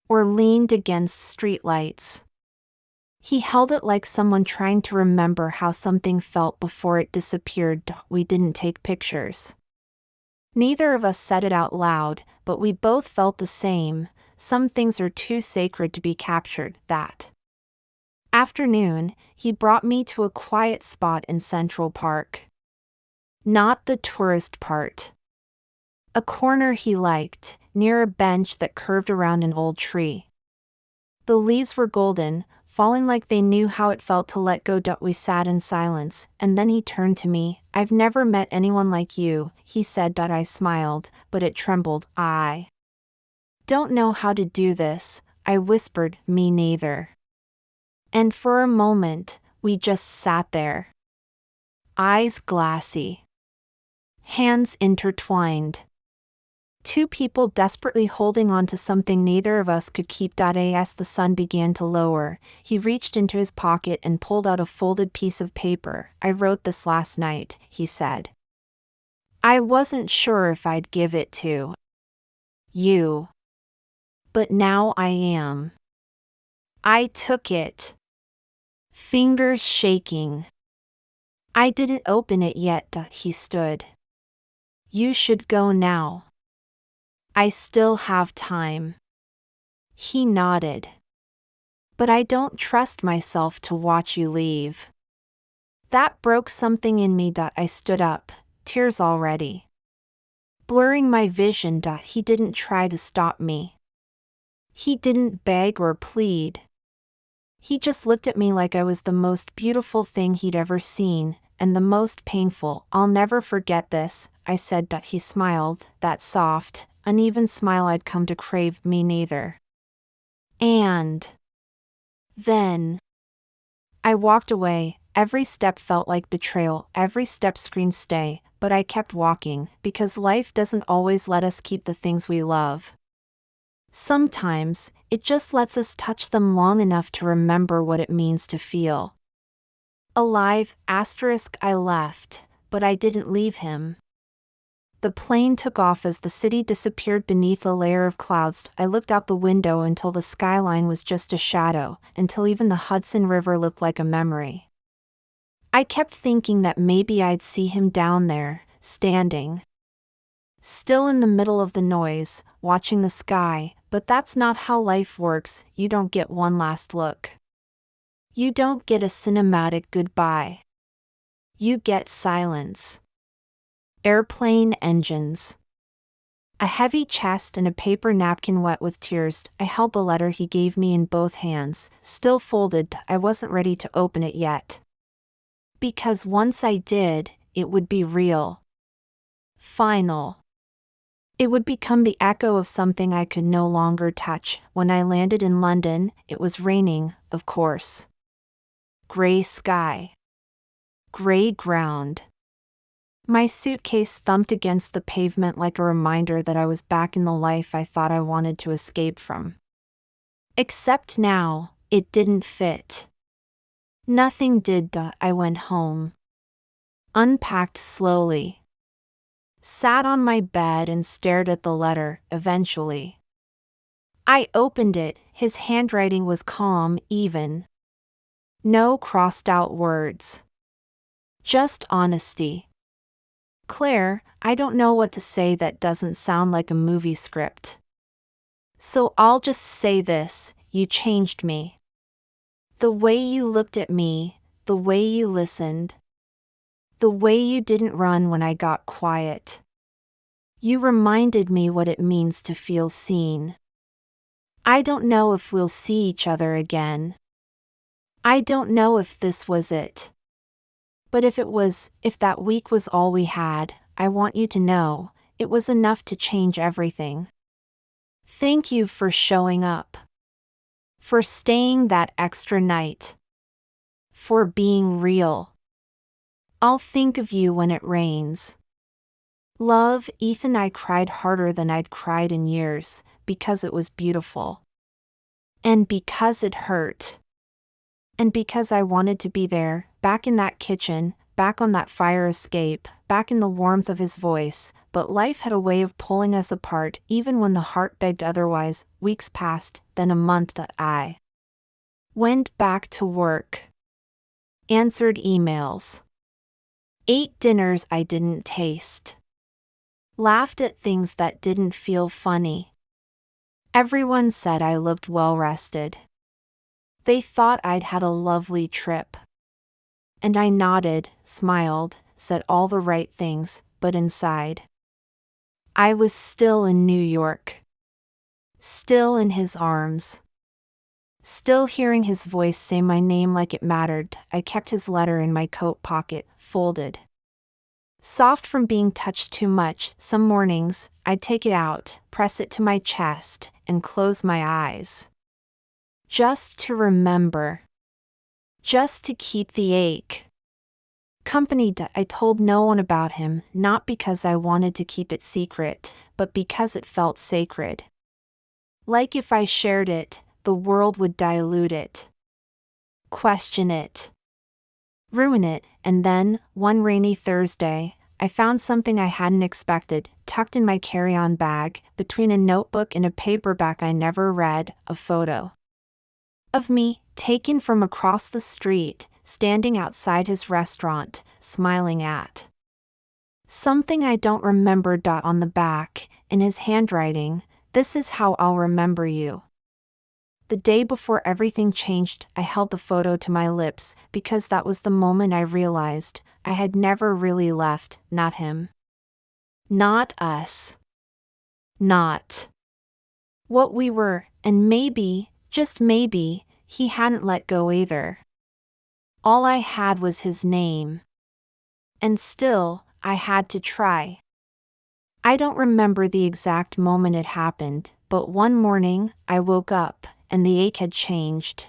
[SPEAKER 1] or leaned against streetlights. He held it like someone trying to remember how something felt before it disappeared. We didn't take pictures. Neither of us said it out loud, but we both felt the same: some things are too sacred to be captured. That afternoon, he brought me to a quiet spot in Central Park. Not the tourist part. A corner he liked, near a bench that curved around an old tree. The leaves were golden, falling like they knew how it felt to let go. We sat in silence, and then he turned to me. I've never met anyone like you, he said. I smiled, but it trembled. I don't know how to do this, I whispered. Me neither. And for a moment, we just sat there. Eyes glassy. Hands intertwined. Two people desperately holding on to something neither of us could keep. As the sun began to lower, he reached into his pocket and pulled out a folded piece of paper. I wrote this last night, he said. I wasn't sure if I'd give it to you, but now I am. I took it. Fingers shaking. I didn't open it yet. He stood. You should go now. I still have time. He nodded. But I don't trust myself to watch you leave. That broke something in me. I stood up, tears already blurring my vision. He didn't try to stop me. He didn't beg or plead. He just looked at me like I was the most beautiful thing he'd ever seen, and the most painful. I'll never forget this, I said. He smiled, that soft, uneven smile I'd come to crave. Me neither. And then I walked away. Every step felt like betrayal, every step screamed stay, but I kept walking, because life doesn't always let us keep the things we love. Sometimes, it just lets us touch them long enough to remember what it means to feel alive. I left, but I didn't leave him. The plane took off as the city disappeared beneath a layer of clouds. I looked out the window until the skyline was just a shadow, until even the Hudson River looked like a memory. I kept thinking that maybe I'd see him down there, standing still in the middle of the noise, watching the sky, but that's not how life works. You don't get one last look. You don't get a cinematic goodbye. You get silence. Airplane engines. A heavy chest and a paper napkin wet with tears. I held the letter he gave me in both hands, still folded. I wasn't ready to open it yet. Because once I did, it would be real. Final. It would become the echo of something I could no longer touch. When I landed in London, it was raining, of course. Gray sky. Gray ground. My suitcase thumped against the pavement like a reminder that I was back in the life I thought I wanted to escape from. Except now, it didn't fit. Nothing did. I went home. Unpacked slowly. Sat on my bed and stared at the letter, eventually. I opened it. His handwriting was calm, even. No crossed out words. Just honesty. Claire, I don't know what to say that doesn't sound like a movie script. So I'll just say this: you changed me. The way you looked at me, the way you listened, the way you didn't run when I got quiet. You reminded me what it means to feel seen. I don't know if we'll see each other again. I don't know if this was it. But if it was, if that week was all we had, I want you to know, it was enough to change everything. Thank you for showing up. For staying that extra night. For being real. I'll think of you when it rains. Love, Ethan. I cried harder than I'd cried in years, because it was beautiful. And because it hurt. And because I wanted to be there, back in that kitchen, back on that fire escape, back in the warmth of his voice, but life had a way of pulling us apart even when the heart begged otherwise. Weeks passed, then a month. I went back to work. Answered emails. Ate dinners I didn't taste. Laughed at things that didn't feel funny. Everyone said I looked well rested. They thought I'd had a lovely trip. And I nodded, smiled, said all the right things, but inside, I was still in New York. Still in his arms. Still hearing his voice say my name like it mattered. I kept his letter in my coat pocket, folded. Soft from being touched too much. Some mornings, I'd take it out, press it to my chest, and close my eyes. Just to remember. Just to keep the ache. Company. I told no one about him, not because I wanted to keep it secret, but because it felt sacred. Like if I shared it, the world would dilute it. Question it. Ruin it. And then, one rainy Thursday, I found something I hadn't expected, tucked in my carry-on bag, between a notebook and a paperback I never read, a photo. Of me, taken from across the street, standing outside his restaurant, smiling at. Something I don't remember. On the back, in his handwriting, this is how I'll remember you. The day before everything changed, I held the photo to my lips, because that was the moment I realized I had never really left, not him. Not us. Not what we were, and maybe, just maybe, he hadn't let go either. All I had was his name. And still, I had to try. I don't remember the exact moment it happened, but one morning, I woke up, and the ache had changed.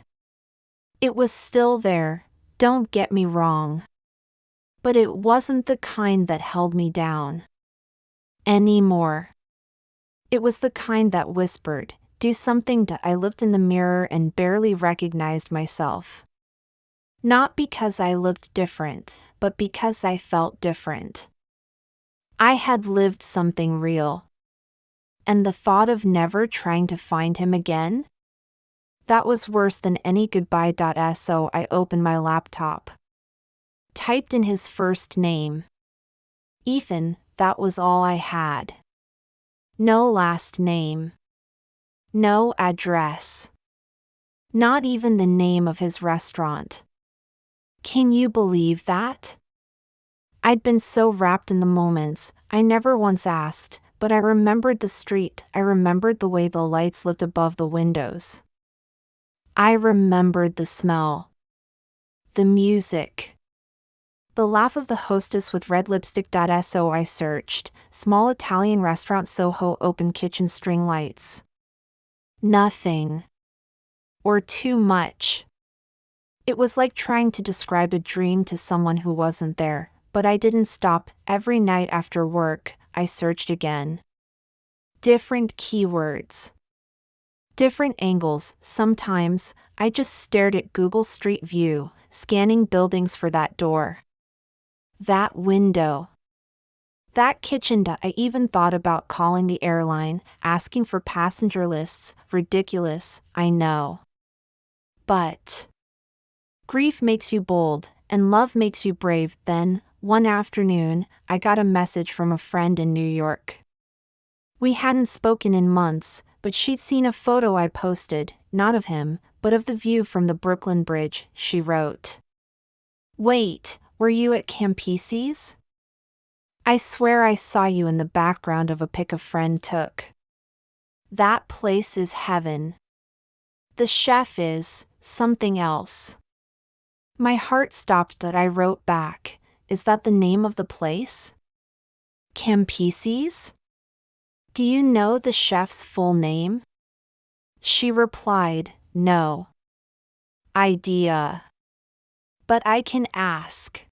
[SPEAKER 1] It was still there, don't get me wrong. But it wasn't the kind that held me down. Anymore. It was the kind that whispered, do something. I looked in the mirror and barely recognized myself. Not because I looked different, but because I felt different. I had lived something real. And the thought of never trying to find him again? That was worse than any goodbye. So I opened my laptop. Typed in his first name. Ethan, that was all I had. No last name. No address. Not even the name of his restaurant. Can you believe that? I'd been so wrapped in the moments, I never once asked, but I remembered the street, I remembered the way the lights looked above the windows. I remembered the smell. The music. The laugh of the hostess with red lipstick. So I searched, small Italian restaurant Soho, open kitchen, string lights. Nothing. Or too much. It was like trying to describe a dream to someone who wasn't there, but I didn't stop. Every night after work, I searched again. Different keywords. Different angles. Sometimes, I just stared at Google Street View, scanning buildings for that door. That window. That kitchen. I even thought about calling the airline, asking for passenger lists. Ridiculous, I know. But grief makes you bold, and love makes you brave. Then, one afternoon, I got a message from a friend in New York. We hadn't spoken in months, but she'd seen a photo I posted, not of him, but of the view from the Brooklyn Bridge. She wrote, "Wait, were you at Campese's? I swear I saw you in the background of a pic a friend took. That place is heaven. The chef is something else." My heart stopped, but I wrote back, "Is that the name of the place? Campese's? Do you know the chef's full name?" She replied, "No idea. But I can ask.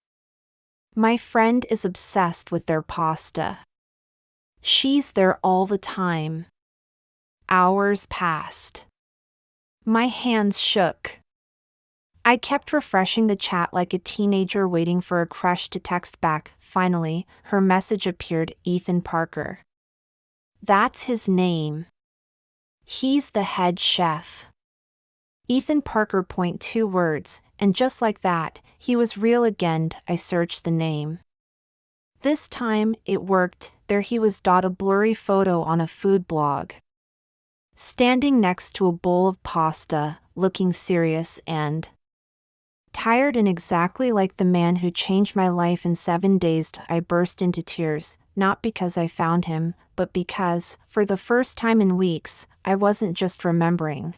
[SPEAKER 1] My friend is obsessed with their pasta. She's there all the time." Hours passed. My hands shook. I kept refreshing the chat like a teenager waiting for a crush to text back. Finally, her message appeared, "Ethan Parker. That's his name. He's the head chef." Ethan Parker. 2 words, and just like that, he was real again. I searched the name. This time, it worked. There he was. A blurry photo on a food blog. Standing next to a bowl of pasta, looking serious and tired, and exactly like the man who changed my life in 7 days. I burst into tears, not because I found him, but because, for the first time in weeks, I wasn't just remembering.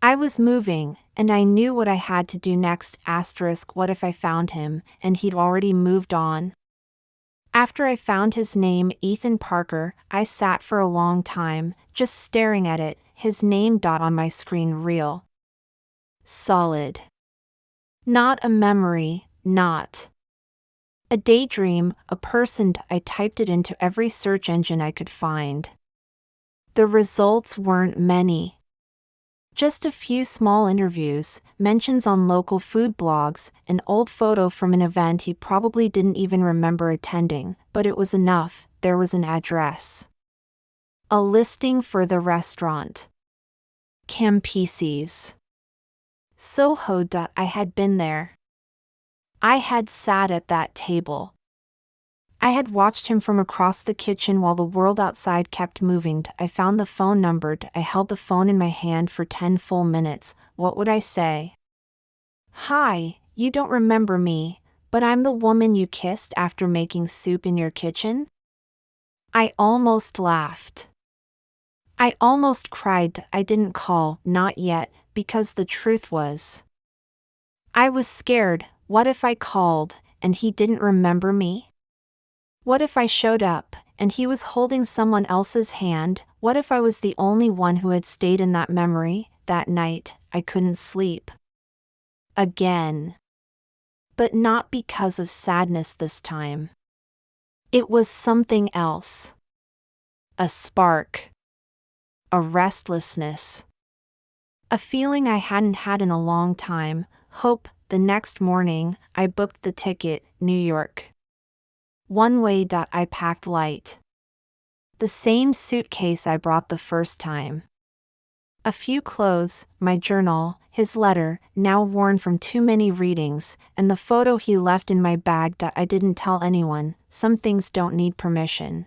[SPEAKER 1] I was moving, and I knew what I had to do next. What if I found him, and he'd already moved on? After I found his name, Ethan Parker, I sat for a long time, just staring at it, his name on my screen, real. Solid. Not a memory, not a daydream, a person. I typed it into every search engine I could find. The results weren't many. Just a few small interviews, mentions on local food blogs, an old photo from an event he probably didn't even remember attending, but it was enough. There was an address. A listing for the restaurant. Campese's. Soho. I had been there. I had sat at that table. I had watched him from across the kitchen while the world outside kept moving. I found the phone number. I held the phone in my hand for 10 full minutes. What would I say? "Hi, you don't remember me, but I'm the woman you kissed after making soup in your kitchen?" I almost laughed. I almost cried. I didn't call, not yet, because the truth was, I was scared. What if I called, and he didn't remember me? What if I showed up, and he was holding someone else's hand? What if I was the only one who had stayed in that memory? That night, I couldn't sleep. Again. But not because of sadness this time. It was something else. A spark. A restlessness. A feeling I hadn't had in a long time. Hope. The next morning, I booked the ticket, New York. One way. I packed light. The same suitcase I brought the first time. A few clothes, my journal, his letter, now worn from too many readings, and the photo he left in my bag. I didn't tell anyone. Some things don't need permission.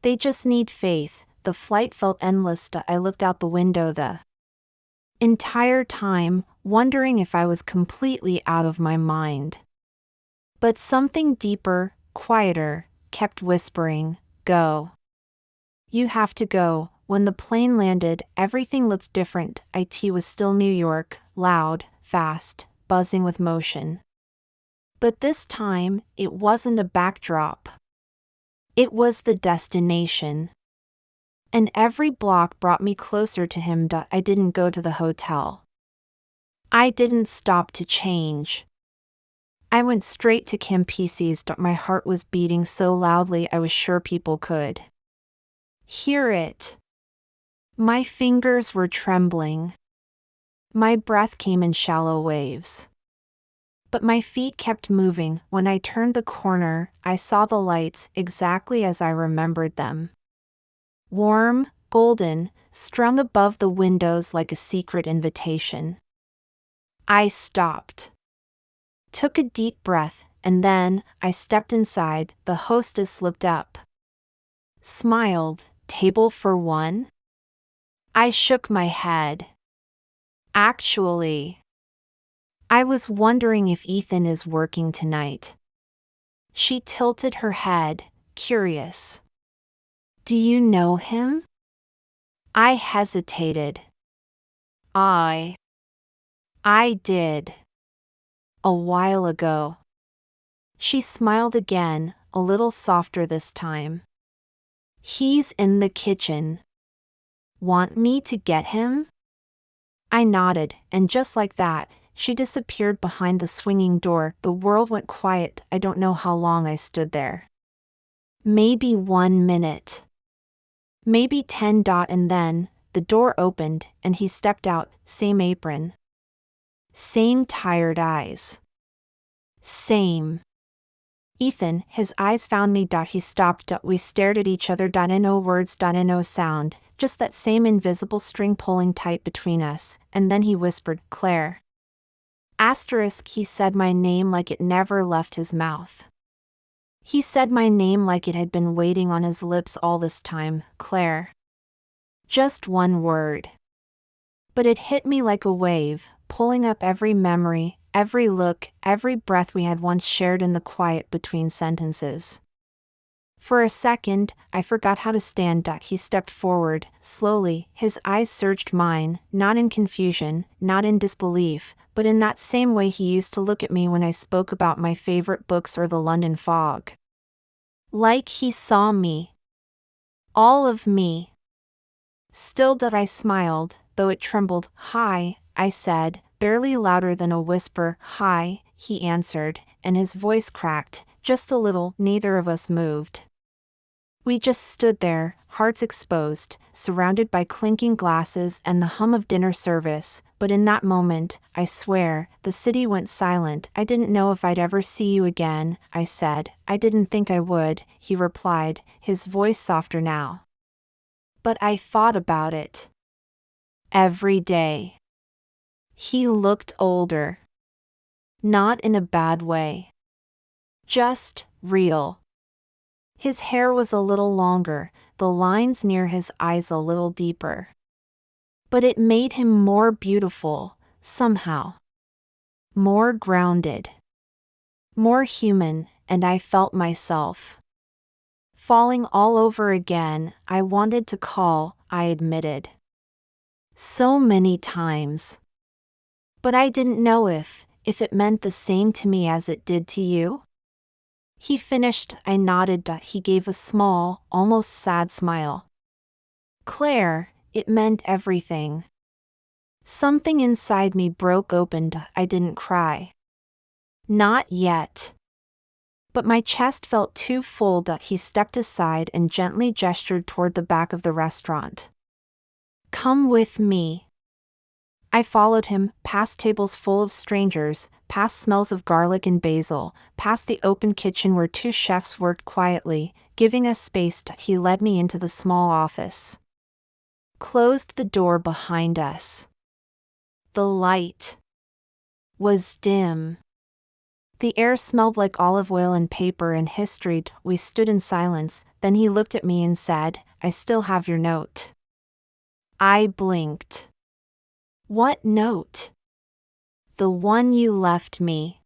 [SPEAKER 1] They just need faith. The flight felt endless. I looked out the window the entire time, wondering if I was completely out of my mind. But something deeper, quieter, kept whispering, "Go. You have to go." When the plane landed, everything looked different. It was still New York, loud, fast, buzzing with motion. But this time, it wasn't a backdrop. It was the destination. And every block brought me closer to him. I didn't go to the hotel. I didn't stop to change. I went straight to Kim PC's. My heart was beating so loudly I was sure people could hear it. My fingers were trembling. My breath came in shallow waves. But my feet kept moving. When I turned the corner, I saw the lights exactly as I remembered them. Warm, golden, strung above the windows like a secret invitation. I stopped, took a deep breath, and then I stepped inside. The hostess looked up, smiled. Table for one? I shook my head. Actually, I was wondering if Ethan is working tonight. She tilted her head, curious. Do you know him? I hesitated. I did. A while ago. She smiled again, a little softer this time. He's in the kitchen. Want me to get him? I nodded, and just like that, she disappeared behind the swinging door. The world went quiet. I don't know how long I stood there. Maybe 1 minute. Maybe 10. And then, the door opened, and he stepped out, same apron. Same tired eyes. Same. Ethan, his eyes found me. He stopped. We stared at each other. No words, no sound, just that same invisible string pulling tight between us, and then he whispered, Claire. Asterisk, he said my name like it never left his mouth. He said my name like it had been waiting on his lips all this time, Claire. Just one word. But it hit me like a wave, pulling up every memory, every look, every breath we had once shared in the quiet between sentences. For a second, I forgot how to stand. He stepped forward, slowly, his eyes searched mine, not in confusion, not in disbelief, but in that same way he used to look at me when I spoke about my favorite books or the London fog. Like he saw me. All of me. Still I smiled, though it trembled. Hi, I said, barely louder than a whisper. Hi, he answered, and his voice cracked, just a little. Neither of us moved. We just stood there, hearts exposed, surrounded by clinking glasses and the hum of dinner service, but in that moment, I swear, the city went silent. I didn't know if I'd ever see you again, I said. I didn't think I would, he replied, his voice softer now. But I thought about it. Every day. He looked older. Not in a bad way. Just real. His hair was a little longer, the lines near his eyes a little deeper. But it made him more beautiful, somehow. More grounded. More human, and I felt myself falling all over again. I wanted to call, I admitted. So many times. But I didn't know if it meant the same to me as it did to you. He finished. I nodded. He gave a small, almost sad smile. Claire, it meant everything. Something inside me broke open. I didn't cry. Not yet. But my chest felt too full. He stepped aside and gently gestured toward the back of the restaurant. Come with me. I followed him, past tables full of strangers, past smells of garlic and basil, past the open kitchen where two chefs worked quietly, giving us space. He led me into the small office. Closed the door behind us. The light was dim. The air smelled like olive oil and paper and history. We stood in silence, then he looked at me and said, I still have your note. I blinked. What note? The one you left me.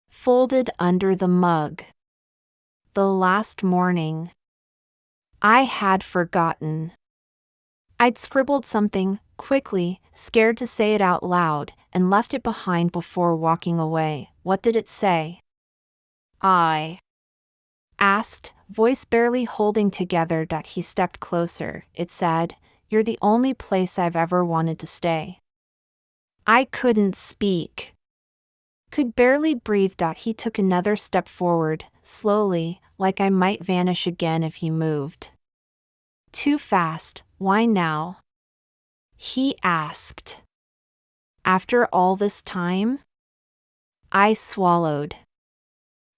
[SPEAKER 1] Folded under the mug. The last morning. I had forgotten. I'd scribbled something, quickly, scared to say it out loud, and left it behind before walking away. What did it say? I asked, voice barely holding together. He stepped closer. It said, You're the only place I've ever wanted to stay. I couldn't speak. Could barely breathe. He took another step forward, slowly, like I might vanish again if he moved. Too fast, why now? He asked. After all this time? I swallowed.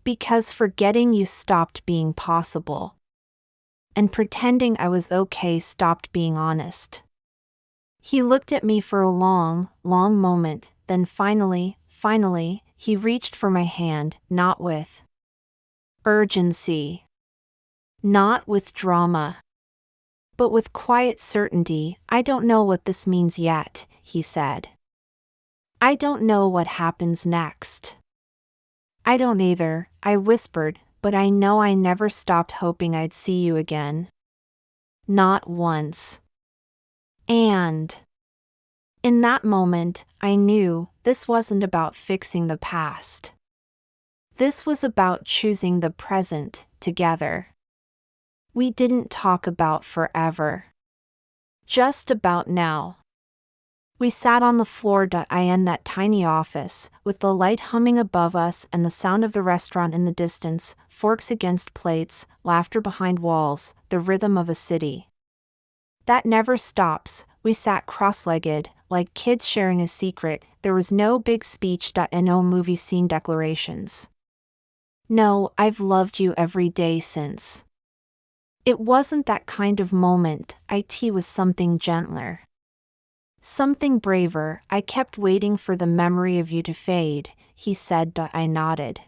[SPEAKER 1] Because forgetting you stopped being possible. And pretending I was okay stopped being honest. He looked at me for a long, long moment, then finally, he reached for my hand, not with urgency, not with drama, but with quiet certainty. I don't know what this means yet, he said. I don't know what happens next. I don't either, I whispered, but I know I never stopped hoping I'd see you again. Not once. And in that moment, I knew this wasn't about fixing the past. This was about choosing the present together. We didn't talk about forever. Just about now. We sat on the floor in that tiny office, with the light humming above us and the sound of the restaurant in the distance, forks against plates, laughter behind walls, the rhythm of a city that never stops. We sat cross-legged, like kids sharing a secret. There was no big speech and no movie scene declarations. No, I've loved you every day since. It wasn't that kind of moment. It was something gentler. Something braver. I kept waiting for the memory of you to fade, he said. I nodded.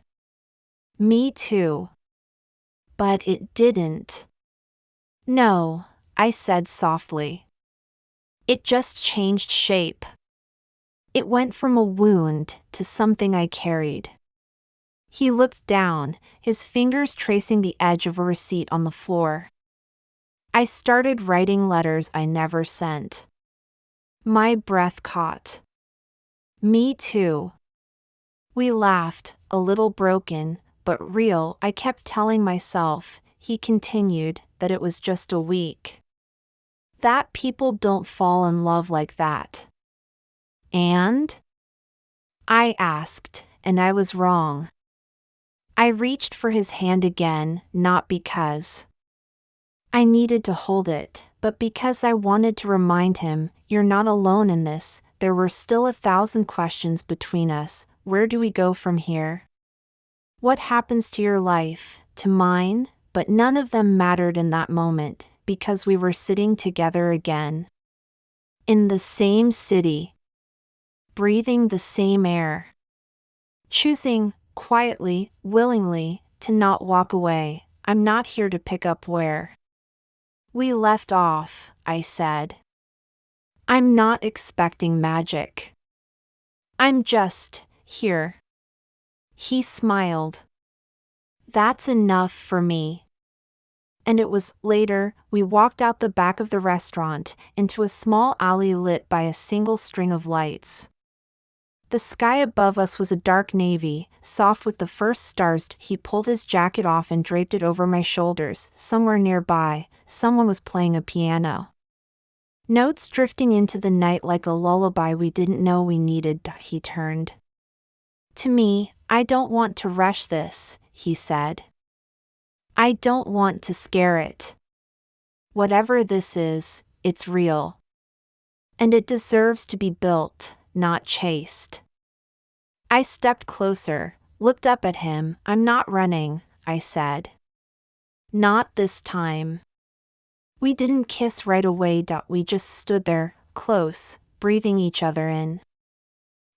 [SPEAKER 1] Me too. But it didn't. No, I said softly. It just changed shape. It went from a wound to something I carried. He looked down, his fingers tracing the edge of a receipt on the floor. I started writing letters I never sent. My breath caught. Me too. We laughed, a little broken, but real. I kept telling myself, he continued, that it was just a week. That people don't fall in love like that. And? I asked, and I was wrong. I reached for his hand again, not because I needed to hold it, but because I wanted to remind him, you're not alone in this. There were still 1,000 questions between us. Where do we go from here? What happens to your life, to mine? But none of them mattered in that moment, because we were sitting together again. In the same city. Breathing the same air. Choosing, quietly, willingly, to not walk away. I'm not here to pick up where we left off, I said. I'm not expecting magic. I'm just here. He smiled. That's enough for me. And it was later, we walked out the back of the restaurant, into a small alley lit by a single string of lights. The sky above us was a dark navy, soft with the first stars. He pulled his jacket off and draped it over my shoulders. Somewhere nearby, someone was playing a piano. Notes drifting into the night like a lullaby we didn't know we needed. He turned to me. I don't want to rush this, he said. I don't want to scare it. Whatever this is, it's real. And it deserves to be built, not chased. I stepped closer, looked up at him. I'm not running, I said. Not this time. We didn't kiss right away. We just stood there, close, breathing each other in.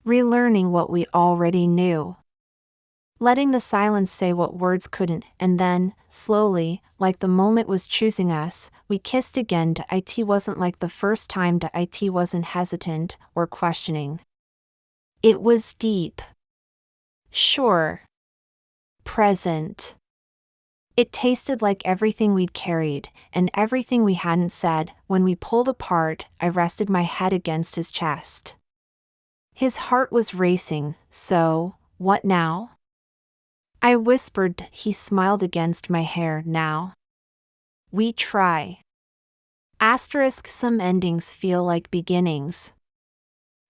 [SPEAKER 1] Relearning what we already knew. Letting the silence say what words couldn't, and then, slowly, like the moment was choosing us, we kissed again. It wasn't like the first time. It wasn't hesitant or questioning. It was deep. Sure. Present. It tasted like everything we'd carried, and everything we hadn't said. When we pulled apart, I rested my head against his chest. His heart was racing. So, what now? I whispered. He smiled against my hair. Now we try. Some endings feel like beginnings.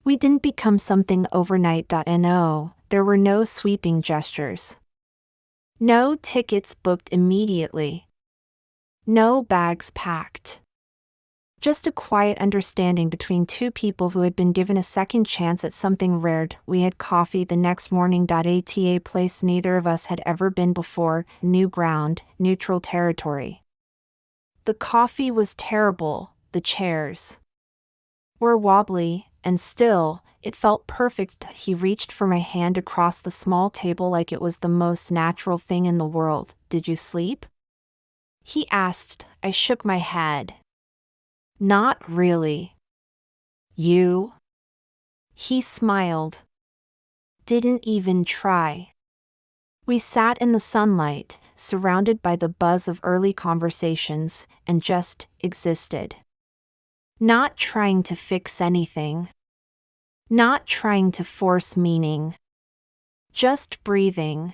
[SPEAKER 1] We didn't become something overnight. No, there were no sweeping gestures. No tickets booked immediately. No bags packed. Just a quiet understanding between two people who had been given a second chance at something rare. We had coffee the next morning at a place neither of us had ever been before, new ground, neutral territory. The coffee was terrible, the chairs were wobbly, and still, it felt perfect. He reached for my hand across the small table like it was the most natural thing in the world. "Did you sleep?" he asked. I shook my head. "Not really." "You?" He smiled. "Didn't even try." We sat in the sunlight, surrounded by the buzz of early conversations, and just existed. Not trying to fix anything. Not trying to force meaning. Just breathing.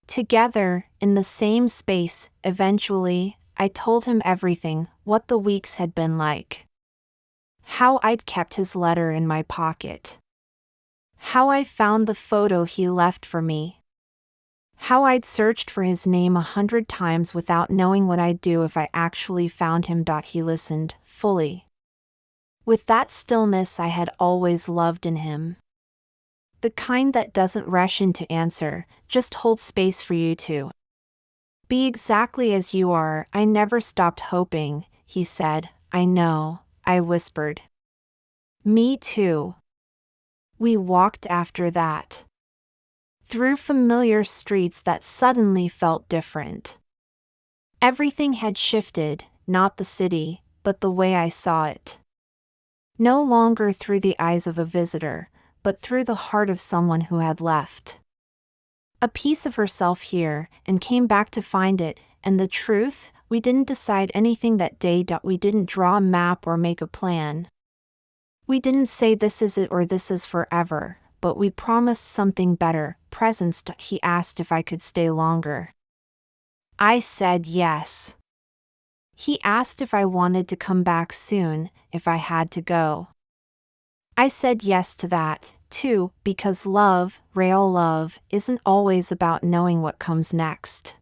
[SPEAKER 1] Together, in the same space. Eventually, I told him everything, what the weeks had been like. How I'd kept his letter in my pocket. How I found the photo he left for me. How I'd searched for his name 100 times without knowing what I'd do if I actually found him. He listened, fully. With that stillness I had always loved in him. The kind that doesn't rush into answer, just holds space for you to be exactly as you are. I never stopped hoping, he said. I know, I whispered. Me too. We walked after that. Through familiar streets that suddenly felt different. Everything had shifted, not the city, but the way I saw it. No longer through the eyes of a visitor, but through the heart of someone who had left a piece of herself here, and came back to find it. And the truth, we didn't decide anything that day. We didn't draw a map or make a plan. We didn't say this is it or this is forever, but we promised something better, presence. He asked if I could stay longer. I said yes. He asked if I wanted to come back soon, if I had to go. I said yes to that, too, because love, real love, isn't always about knowing what comes next.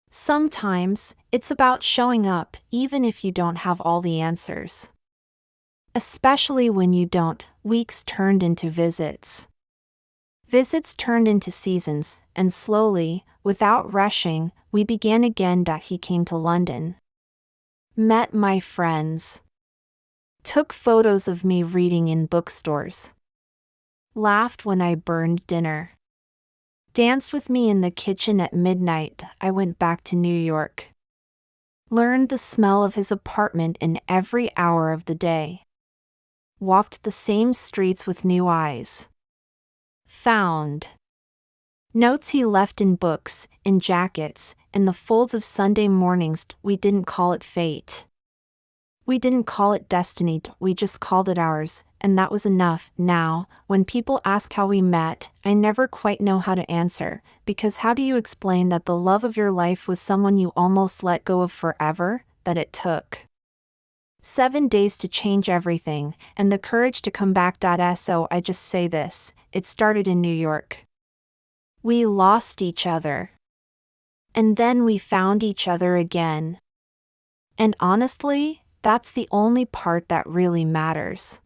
[SPEAKER 1] Sometimes, it's about showing up, even if you don't have all the answers. Especially when you don't. Weeks turned into visits. Visits turned into seasons, and slowly, without rushing, we began again. He came to London. Met my friends. Took photos of me reading in bookstores. Laughed when I burned dinner. Danced with me in the kitchen at midnight. I went back to New York. Learned the smell of his apartment in every hour of the day. Walked the same streets with new eyes. Found notes he left in books, in jackets, in the folds of Sunday mornings. We didn't call it fate. We didn't call it destiny. We just called it ours, and that was enough. Now, when people ask how we met, I never quite know how to answer, because how do you explain that the love of your life was someone you almost let go of forever, that it took 7 days to change everything, and the courage to come back. So I just say this, it started in New York. We lost each other. And then we found each other again. And honestly, that's the only part that really matters.